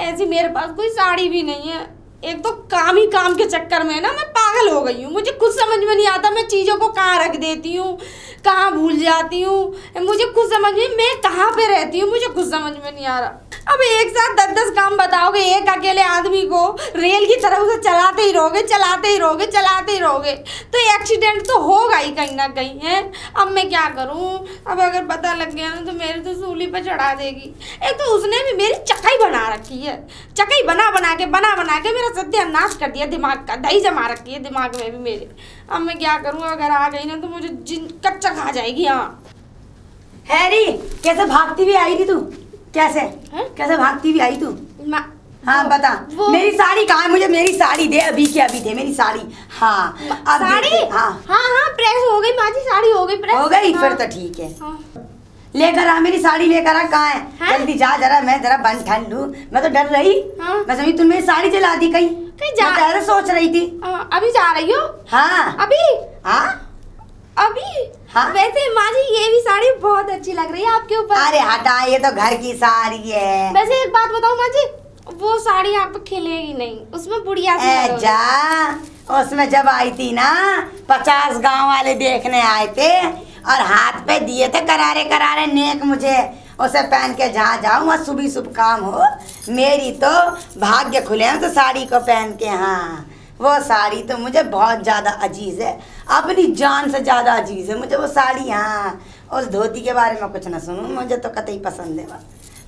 B: ऐसी मेरे पास कोई साड़ी भी नहीं है। एक तो काम ही काम के चक्कर में ना मैं पागल हो गई हूँ। मुझे खुद समझ में नहीं आता मैं चीज़ों को कहाँ रख देती हूँ, कहाँ भूल जाती हूँ। मुझे खुद समझ में, मैं कहाँ पे रहती हूँ मुझे खुद समझ में नहीं आ रहा। अब एक साथ 10-10 काम बताओगे एक अकेले आदमी को, रेल की तरह उसे चलाते ही रहोगे तो एक्सीडेंट तो होगा ही कहीं ना कहीं है। अब मैं क्या करूँ? अब अगर पता लग गया ना तो मेरे तो सूली पे चढ़ा देगी। एक तो उसने भी मेरी चकाई बना रखी है, चकाई बना बना के मेरा सत्यानाश कर दिया, दिमाग का दही जमा रखी है दिमाग में भी मेरे। अब मैं क्या करूँ? अगर आ गई ना तो मुझे कच्चा खा जाएगी। हाँ
A: हैरी, कैसे भागती हुई आई थी तू? कैसे भागती हुई आई तू? हाँ बता, मेरी साड़ी कहाँ है? मुझे मेरी साड़ी दे, अभी के अभी दे मेरी साड़ी। हाँ
B: साड़ी? हाँ प्रेस हो गई माँ जी, साड़ी हो गई प्रेस।
A: हो गई? फिर तो ठीक है। लेकर आ मेरी साड़ी, लेकर आ। कहाँ है? जल्दी जा, जरा मैं जरा बन ठन लूं। मैं तो डर रही, मैं समझी तुम मेरी साड़ी जला दी कहीं जा सोच रही थी।
B: अभी जा रही हो?
A: हाँ
B: अभी वैसे माँ जी ये भी साड़ी बहुत अच्छी लग रही है आपके ऊपर।
A: अरे हटा, ये तो घर की साड़ी है।
B: वैसे एक बात बताओ माँ जी, वो साड़ी यहाँ पे खिलेगी नहीं, उसमें बुढ़िया सी
A: जा। उसमें जब आई थी ना 50 गांव वाले देखने आए थे और हाथ पे दिए थे करारे करारे नेक मुझे, उसे पहन के जहाँ जाऊँ वहाँ शुभ शुभ काम हो। मेरी तो भाग्य खुले हैं तो साड़ी को पहन के। हाँ वो साड़ी तो मुझे बहुत ज़्यादा अजीज़ है, अपनी जान से ज़्यादा अजीज़ है मुझे वो साड़ी। हाँ उस धोती के बारे में कुछ ना सुनूं, मुझे तो कतई पसंद है।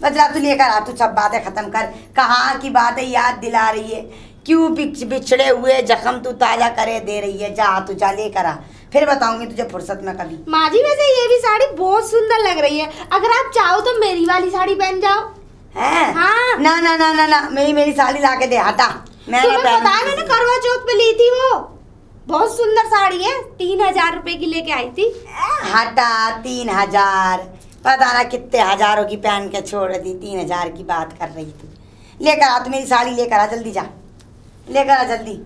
A: बस जा तू लेकर आ, तू सब बातें ख़त्म कर। कहाँ की बातें याद दिला रही है, क्यों बिछड़े हुए जख्म तू ताज़ा करे दे रही है। जा तू जा लेकर आ, फिर बताऊंगी तुझे फुर्सत में कभी।
B: माँ जी वैसे ये भी साड़ी बहुत सुंदर लग रही है, अगर आप चाहो तो मेरी वाली साड़ी पहन जाओ।
A: है
B: हाँ।
A: ना ना ना ना ना मेरी साड़ी ला के दे, हटा। मैंने
B: करवा चौथ पे ली थी, वो बहुत सुंदर साड़ी है, 3000 रुपए की लेके आई थी।
A: हटा 3000, पता ना कितने हजारों की पहन के छोड़ दी, 3000 की बात कर रही थी। लेकर आ तू मेरी साड़ी, लेकर आ जल्दी, जा लेकर आ जल्दी।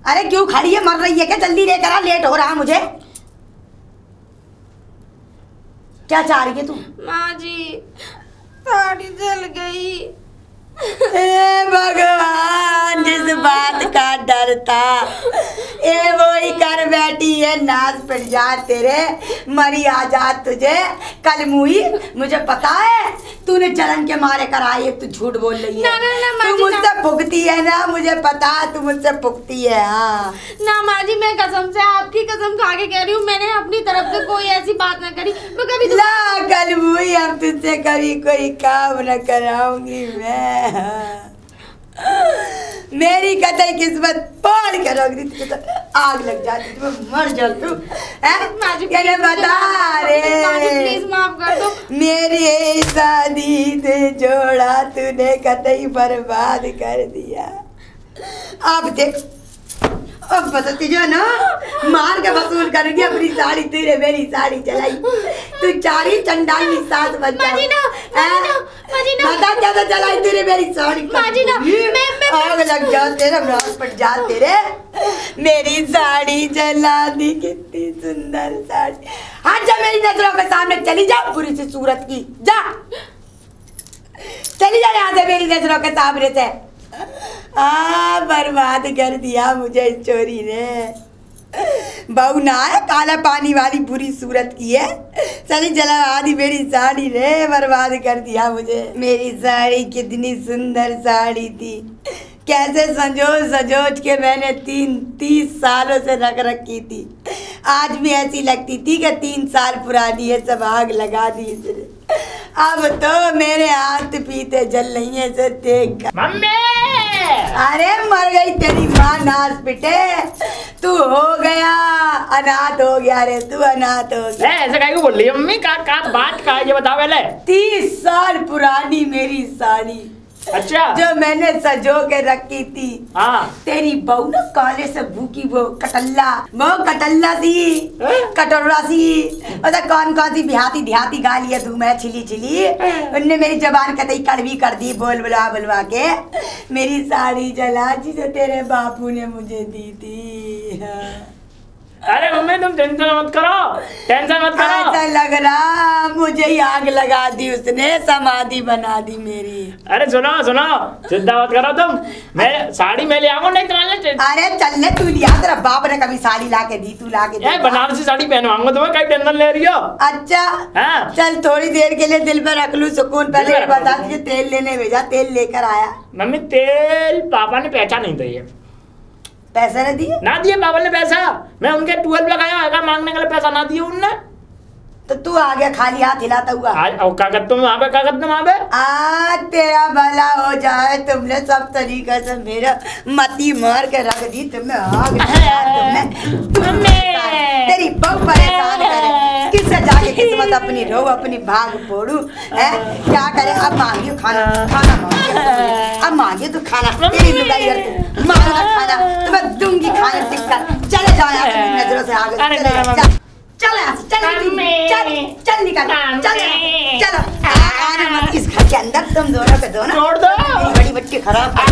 A: अरे क्यों खड़ी है, मर रही है क्या? जल्दी लेकर आ, लेट हो रहा मुझे। क्या चाह रही है तू?
B: माँ जी साड़ी जल गई।
A: हे भगवान, जिस बात का डर था ए वो ही कर बैठी है। नाच पिट जा तेरे, मरी आजाद तुझे कल मुई। मुझे पता है तूने जलन के मारे कराई है, तू झूठ बोल रही है। तू मुझसे भुगती है ना, मुझे पता है तू मुझसे भुगती है। हाँ
B: ना माँ जी, मैं कसम से आपकी कसम खा के कह रही हूँ, मैंने अपनी तरफ से कोई ऐसी बात ना करी। मैं कभी
A: ला कल मुई, अब तुझसे कभी कोई काम न कराऊंगी मैं। मेरी कतई किस्मत पार कर रख दी, तो आग लग जाती, तुम्हें मर जा तू। क्या बता रे,
B: प्लीज माफ कर दो।
A: मेरी शादी से जोड़ा तूने कतई बर्बाद कर दिया। अब देख, अब पता तुझे ना मार के वसूल करूंगी अपनी साड़ी। तेरे मेरी साड़ी चलाई, तू चारी चंडाली सास बन जा। बता कैसे चलाई तेरे मेरी साड़ी? आग लग जा तेरा, रात पट जा तेरे। मेरी साड़ी जला दी, कितनी सुंदर साड़ी। हट जा मेरी नजरों के सामने, चली जा बुरी सी सूरत की, जा चली जा यहाँ से मेरी नजरों के सामने से। बर्बाद कर दिया मुझे इस चोरी ने। बहू ना है, काला पानी वाली बुरी सूरत की है, चली जला आदि मेरी साड़ी ने, बर्बाद कर दिया मुझे। मेरी साड़ी कितनी सुंदर साड़ी थी, कैसे सजोज के मैंने 30 सालों से रख रखी थी। आज भी ऐसी लगती थी कि 3 साल पुरानी है, सब आग लगा दी इसने। अब तो मेरे हाथ पीते जल रही है इसे देख।
C: मम्मी!
A: अरे मर गई तेरी माँ, नाच पिटे। तू हो गया अनाथ, हो गया रे तू, अनाथ हो गया।
C: ऐसे काहे को बोल रही है मम्मी? का बात का ये बताओ पहले।
A: 30 साल पुरानी मेरी साड़ी,
C: अच्छा,
A: जो मैंने सजो के रखी थी।
C: हाँ।
A: तेरी बहू ना काले से भूखी, वो कटल्ला सी, कटोरा सी, मतलब कौन सी देहाती गाली है तू, मैं छिली उनने मेरी जबान कतई कड़वी कर दी, बुलवा के मेरी साड़ी जला जिसे तेरे बापू ने मुझे दी थी। हाँ।
C: अरे मम्मी तुम टेंशन मत करो।
A: ऐसा लग रहा मुझे ही आग लगा दी उसने, समाधि बना दी मेरी।
C: अरे सुनो चिंता मत करो तुम, मैं साड़ी मैं ले आऊंगा, नहीं तुम्हारे।
A: अरे चलने तू लिया, तेरा बाप ने कभी साड़ी ला के दी, तू ला के दी।
C: बनारसी साड़ी पहनवाऊंगा तुम्हें, कहीं टेंशन ले रही हो?
A: अच्छा
C: हाँ।
A: चल थोड़ी देर के लिए दिल पे रख लूं सुकून। पहले बता दीजिए, तेल लेने भेजा, तेल लेकर आया?
C: मम्मी तेल पापा ने पहचान नहीं दिए।
A: पैसे न दिए?
C: ना दिए पापा ने पैसा, मैं उनके 12 लगाया होगा मांगने के लिए, पैसा ना दिए उनने।
A: तो तू आ गया खाली हाथ हिलाता हुआ।
C: कागज तुम वहाँ पे
A: आज तेरा भला हो जाए, तुमने सब तरीके से मेरा मती मार के रख दी। तुमने आग तेरी बहू परेशान करे, किससे जाके किस्मत अपनी रो, अपनी भाग फोड़ू है। क्या करे, अब मांगियो खाना मांगियो, अब मांगियो तो खाना, तेरी लुगाई मांगा खाना तो मैं दूंगी खाने टिक्का। चले जाओ यहाँ से मेरी नजरों से आगे, चल चल निकल, चलो मत इस घर के अंदर। तुम दोनों के दोनों
C: छोड़ दो,
A: बड़ी बच्ची खराब कर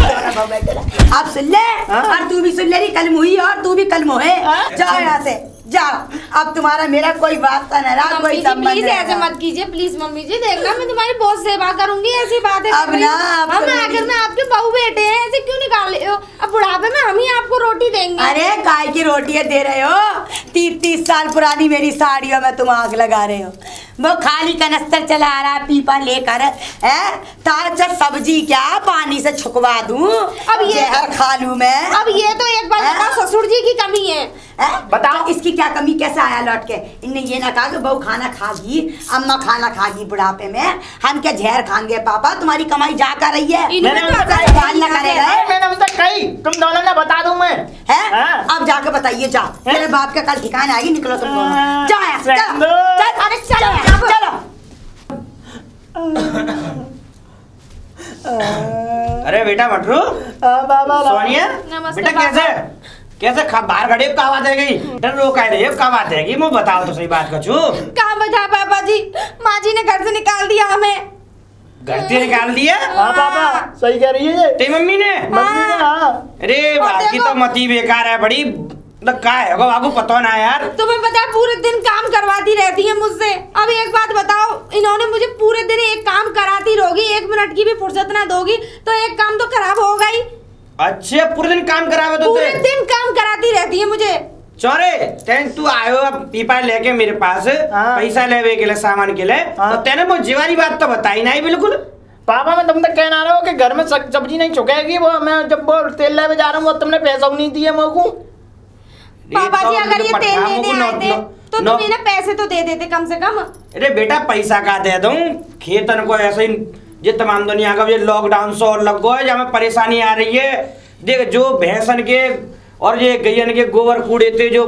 A: दो। आप सुन ले, और तू भी सुन ले रही, कल मुही और तू भी कल मोहे। जाओ यहाँ से। जाओ, अब तुम्हारा मेरा कोई वास्ता न रहा, कोई संबंध
B: प्लीज ऐसे मत कीजिए, प्लीज मम्मी जी, देखना मैं तुम्हारी बहुत सेवा करूंगी, ऐसी बात है।
A: अब ना, अब
B: हम
A: तो
B: आखिर में आपके बहू बेटे हैं, ऐसे क्यों निकाल रहे हो? अब बुढ़ापे में हम ही आपको रोटी देंगे।
A: अरे काय की रोटियां दे रहे हो? 30 साल पुरानी मेरी साड़ियों में तुम आग लगा रहे हो। वो खाली कनस्तर चला रहा पीपा लेकर है, ताजा सब्जी क्या पानी से छुकवा दूं?
B: अब ये
A: जहर खा लूं मैं?
B: अब ये तो एक बार बताओ, ससुर जी की कमी है।
A: बताओ इसकी क्या कमी, कैसे आया लौट के? इनने ये ना कहा कि बहू खाना खागी, अम्मा खाना खागी बुढ़ापे में, हम क्या जहर खाएंगे? पापा तुम्हारी कमाई जा कर रही है,
C: मैंने उनसे कही, तुम दोनों ने बता दूं मैं।
A: है? अब जाके बताइए, जा मेरे बाप का कल ठिकाना आएगी, निकलो तुम दोनों, जाओ चलो, अरे चलो चलो।
E: अरे बेटा मटरू, सोनिया बेटा कैसे बाहर खड़े कब आवाज आएगी? डर रोका है कब आवाज आएगी? मुझे बताओ तो सही बात कछू।
B: कहाँ बता पापा जी, माँ जी ने घर से निकाल दिया हमें।
E: घर से निकाल दिया?
C: हाँ पापा सही कह रही है
E: तेरी मम्मी ने।
C: हाँ।
E: अरे बाकी तो मती बेकार है बड़ी, क्या है बाबू पता ना यार।
B: तुम्हें पता है पूरे दिन काम करवाती रहती है मुझसे। अब एक बात बताओ, इन्होंने मुझे पूरे दिन एक काम कराती रहोगी, 1 मिनट की भी फुर्सत ना दोगी तो एक काम तो खराब होगा ही।
E: अच्छा पूरे दिन काम करावे तो?
B: पूरे दिन काम कराती रहती है मुझे।
E: चोरे तू आयो अब पीपा लेके मेरे पास पैसा लेवे के लिए, सामान के लिए, तो तेने वो जीवारी बात तो बताई नहीं बिल्कुल।
C: पापा मैं तुम तक कहना रहा हूँ कि घर में सब्जी नहीं चुकेगी, वो मैं जब वो तेल लेवे जा रहा हूँ तुमने पैसा नहीं दिया मेरे को।
B: पापा जी अगर ये तेल लेने आए थे तो तुम इन्हें पैसे तो दे देते कम से कम।
E: अरे बेटा पैसा का दे दूं, खेतन को ऐसे ही ये तमाम दुनिया का ये लॉकडाउन से और लग गया, जहाँ में परेशानी आ रही है। देख जो भैंसन के और ये गैयन के गोबर कूड़े थे, जो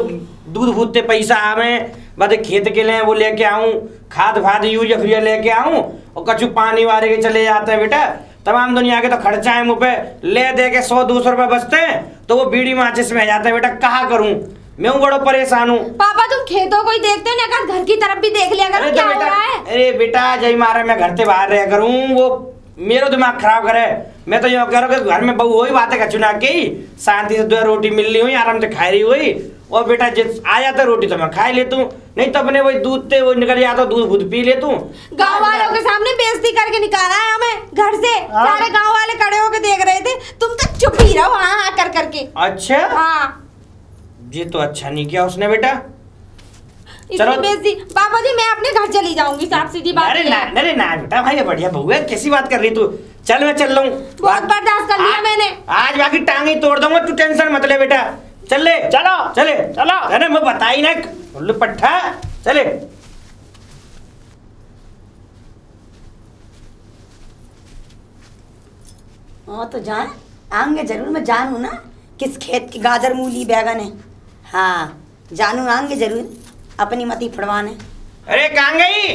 E: दूध फूदते पैसा हमें बस खेत के लिए वो लेके आऊँ, खाद फाद यूरिया लेके आऊँ, और कछु पानी वारे के चले जाते हैं बेटा। तमाम दुनिया के तो खर्चा है मुँह पे, ले दे के 100-200 रुपए बचते हैं तो वो बीड़ी माचिस में जाते हैं बेटा। कहा करूँ मैं हूँ, बड़ो परेशान हूँ।
B: पापा तुम खेतों को ही देखते हो ना, घर की तरफ भी देख लिया करो क्या हो रहा है।
E: अरे बेटा जय मारे मैं घर से बाहर रह करूँ, वो मेरा दिमाग खराब करे। मैं तो यूँ कह रहा हूँ कि घर में बहू वही बातें का चुना के शांति से 2 रोटी मिल रही हुई, आराम से खा रही हुई, और बेटा जिस आ जाता रोटी तो मैं खा लेता हूँ, नहीं तो अपने वही दूध थे वो निकल जाता, दूध खुद पी लेता हूँ।
B: गाँव वालों के सामने बेइज्जती करके निकाला है हमें घर से। सारे गाँव वाले खड़े होके देख रहे थे, तुम तो चुप ही रहो हाँ कर करके।
E: अच्छा
B: हाँ
E: ये तो अच्छा नहीं किया उसने बेटा।
B: चलो बेइज्जती। पापा जी मैं अपने घर चली जाऊंगी, साफ सीधी बात है।
E: अरे ना बेटा भाई बढ़िया बहू है, कैसी बात कर रही तू? चल मैं चल रहा हूँ,
B: बहुत बर्दाश्त कर लिया मैंने।
E: आज बाकी टांगे तोड़ दूंगा, तू टेंशन मत ले बेटा। चल चलो चले चलो, अरे मैं बताई ना उल्लू पट्टा। चले
A: तो जान आएंगे जरूर, मैं जानू ना किस खेत की गाजर मूली बैगन है। हाँ जानू आएंगे जरूर अपनी मती फड़वाने।
E: अरे कहाँ गई?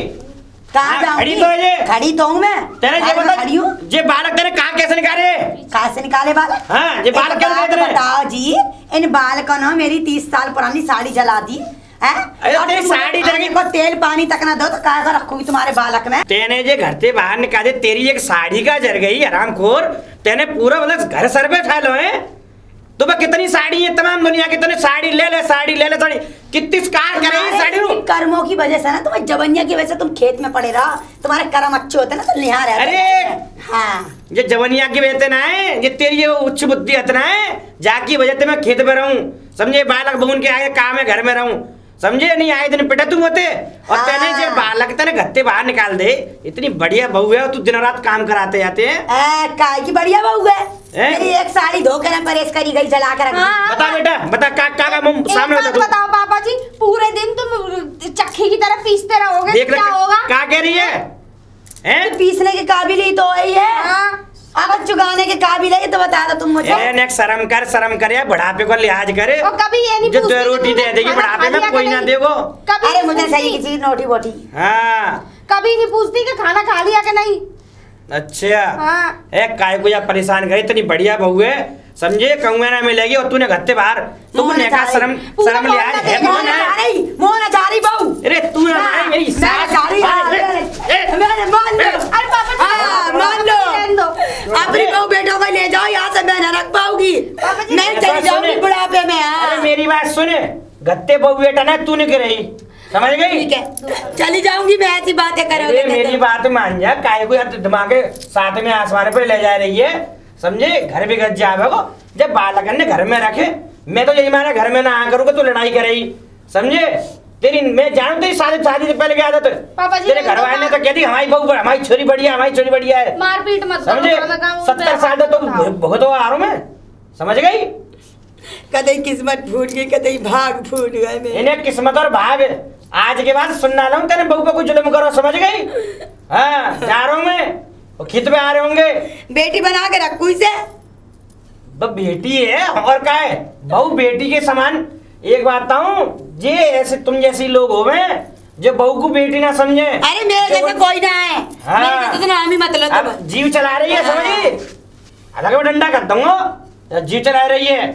A: कहाँ जाऊंगी?
E: खड़ी तो है,
A: खड़ी तो हूँ मैं।
E: तेरे ये बता
A: खड़ी हूँ।
E: ये बालक तेरे कहाँ कैसे निकाले?
A: कहाँ से निकाले बालक?
E: हाँ ये बालक कैसे निकाले?
A: बताओ जी, इन बालकों ने मेरी 30 साल पुरानी साड़ी जला दी है।
E: अरे तेरी साड़ी जल
A: को तेल पानी तक ना दो तो क्या रखूंगी तुम्हारे बालक में?
E: तेने जे घर से बाहर निकाले, तेरी एक साड़ी का जल गई हरामखोर। तेने पूरा मतलब घर सर पे उठा लो है। तो मैं कितनी साड़ी है तमाम दुनिया की, तूने साड़ी ले ले साड़ी कितनी कार करे साड़ी रू?
A: कर्मों की वजह से ना, तुम्हें जवनिया की वजह से तुम खेत में पड़े रहा, तुम्हारे कर्म अच्छे होते ना तो लिहाज रहते।
E: अरे
A: हाँ
E: ये जवनिया की वजह ना है, ये तेरी ये उच्च बुद्धि इतना है, जाकी वजह से मैं खेत में रहूं, समझे? बालक बहन के आगे काम है, घर में रहूं, समझे? नहीं आए दिन पिटा तुम होते। और तेने जो बालक तेने गत्ते बाहर निकाल दे, इतनी बढ़िया बहू है, तू दिन रात काम कराते जाते हैं।
A: काय की बढ़िया बहू है, मेरी एक साड़ी धोकर ना परेश करी गई जला कर।
E: बता बेटा बता, का मुंह सामने
B: बताओ पापा जी, पूरे दिन तुम चक्की की तरह पीसते रहोगे, क्या होगा?
E: क्या कह रही है?
A: पीसने के काबिल ही तो वही है, अब चुकाने के काबिल है तो बता दो तुम मुझे।
E: शर्म कर यार, बुढ़ापे को लिहाज करे।
B: और कभी ये नहीं
E: जो रोटी दे देगी बुढ़ापे में, कोई ना देगो।
A: अरे मुझे सही की चीज नोटी बोटी।
E: हाँ
B: कभी नहीं पूछती कि खाना खा लिया कि नहीं।
E: अच्छा
B: हाँ।
E: काय को या परेशान करे, इतनी बढ़िया बहू है, समझे? कहूँगा ना मिलेगी, और तूने घत्ते बाहर तुमने कहा शर्म लिया है।
A: मोह ना जा रही बहू।
E: अरे तू ना मेरी
A: मान लो, अपनी बहू बेटों को ले जाओ यहाँ से, मैं न रख पाऊंगी, मैं चली जाऊंगी बुढ़ापे में।
E: अरे मेरी बात सुने, गत्ते बहू बेटा ना तू नहीं रही, समझ गई?
A: ठीक है चली जाऊंगी मैं, ऐसी बातें करोगे
E: मेरी बात मान जा, काय को यार दिमाग के साथ में आसमान पे ले जा रही है, समझे? घर भी गज जावे को जब बालक ने घर में रखे, मैं तो यही माना घर में ना आ करूंगा तो लड़ाई करेगी, समझे? तेरी मैं जानू तेरी शादी से पहले क्या आदत
B: पापा जी
E: तेरे घर वाले ने तो कहती हमारी बहू हमारी छोरी बढ़िया, हमारी छोरी बढ़िया है,
B: मारपीट मत
E: समझे? 70 साल तो भुगतो आ रहा हूं मैं, समझ गई?
A: कदई किस्मत फूट गई, कदई भाग फूट गए मेरे।
E: इन्हें किस्मत और भाग आज के बाद सुनना लूं तेरे बहू पे कुछ जुल्म करो, समझ गई? हाँ जा रहा हूं मैं, वो खेत पे आ रहे होंगे।
A: बेटी बना के रखू इसे।
E: बेटी है और क्या है, बहू बेटी के समान। एक बात बताऊं, ये ऐसे तुम जैसी लोग होवे जो बहू को बेटी ना समझे।
A: अरे मेरे जैसे कोई ना है,
E: हाँ।
A: मेरे जैसे तो नाम ही मतलब
E: अब जीव चला रही है, समझी? अलग में डंडा कर दूंगा, जीव चला रही है,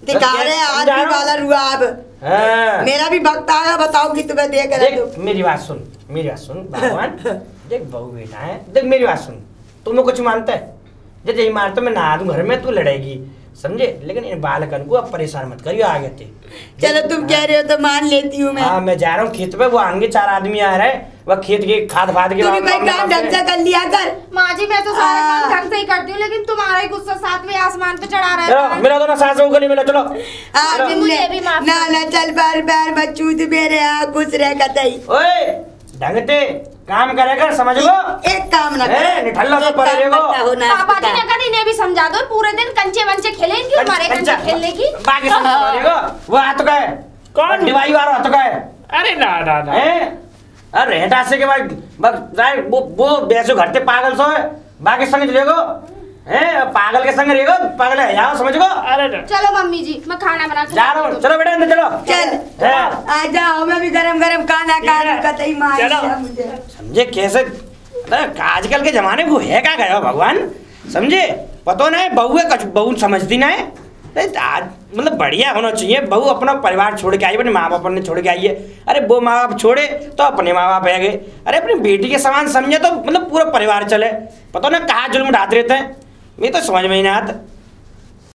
A: दिखा रहे आदमी वाला रुआब।
E: हाँ।
A: मेरा भी वक्त आया, बताओ कि तुम्हें देख रहे
E: देख मेरी बात सुन, मेरी बात सुन भगवान, देख बहू बेटा है, देख मेरी बात सुन, तुम्हें कुछ मानता है? जब यही मारता मैं नहा दूं घर में, तू लड़ेगी, समझे? लेकिन इन बालकन को अब परेशान मत करियो आगे थे।
A: चलो तुम कह रहे हो तो मान लेती हूँ मैं।
E: हाँ मैं जा रहा हूँ खेत पे, वो आगे 4 आदमी आ रहे, वह खेत के खाद फाद के
A: तुम्हें कोई काम ढंग से कर लिया कर।
B: माँ जी मैं तो सारे काम ढंग से ही करती हूँ, लेकिन तुम्हारा ही गुस्सा सातवें आसमान पे चढ़ा रहा है।
E: मिला दो ना सास बहू को, नहीं मिला, चलो
B: मुझे भी माफ
A: ना ना चल बार बार बच्चूद मेरे यहाँ खुश रह कतई।
E: ओए ढंगते काम करेगा, समझ लो?
A: एक काम ना
E: ए, निठल्ला से परे रहेगो।
B: पापा जी ने कहा इन्हें भी समझा दो, पूरे दिन कंचे वंचे खेलेंगी, हमारे कंचे खेलने की
E: बाकी समझ रहेगा। वो हाथ का है
C: कौन?
E: डिवाई वाला हाथ का है।
C: अरे ना ना ना
E: अरे हेटासे के बाद बस वो बेसो घर ते पागल सो है, बाकी संग लेगो हैं, पागल के संग रहेगो, पागल है जाओ, समझ गो?
C: अरे ना
B: चलो मम्मी जी मैं खाना बना के
E: जा रहा हूँ, चलो बेटा अंदर चलो।
A: चल
E: हैं?
A: आ जाओ, मैं भी गरम गरम खाना खा रही हूँ, कतई मार
C: चलो।
A: दिया मुझे।
E: समझे कैसे? अरे आजकल के जमाने को है क्या गया भगवान, समझे? पतो ना है बहू है, कुछ बहू समझती ना है। आज मतलब बढ़िया होना चाहिए, बहू अपना परिवार छोड़ के आई, अपने माँ बाप ने छोड़ के आई है। अरे वो माँ बाप छोड़े तो अपने माँ बाप है गए, अरे अपनी बेटी के समान समझे तो मतलब पूरा परिवार चले। पता ना कहाँ जुल्म ढाते रहते हैं, मैं तो समझ में ही नहीं आता।